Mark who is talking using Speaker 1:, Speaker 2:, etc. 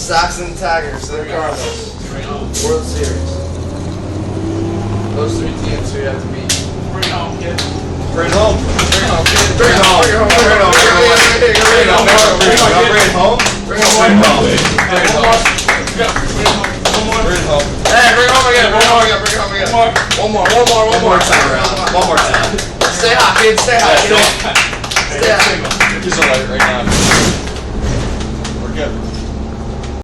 Speaker 1: Sox and Tigers, the Cardinals. World Series. Those three teams we have to beat.
Speaker 2: Bring it home, kid.
Speaker 3: Bring it home.
Speaker 1: Bring it home, kid.
Speaker 3: Bring it home. Bring it home. Bring it home. Bring it home. Bring it home.
Speaker 1: Bring it home.
Speaker 3: Bring it home. Bring it home.
Speaker 1: Hey, bring it home again. Bring it home again. Bring it home again. One more
Speaker 3: time around. One more time.
Speaker 1: Stay hot, kid. Stay hot, kid. Stay hot.
Speaker 3: Just a light right now. We're good.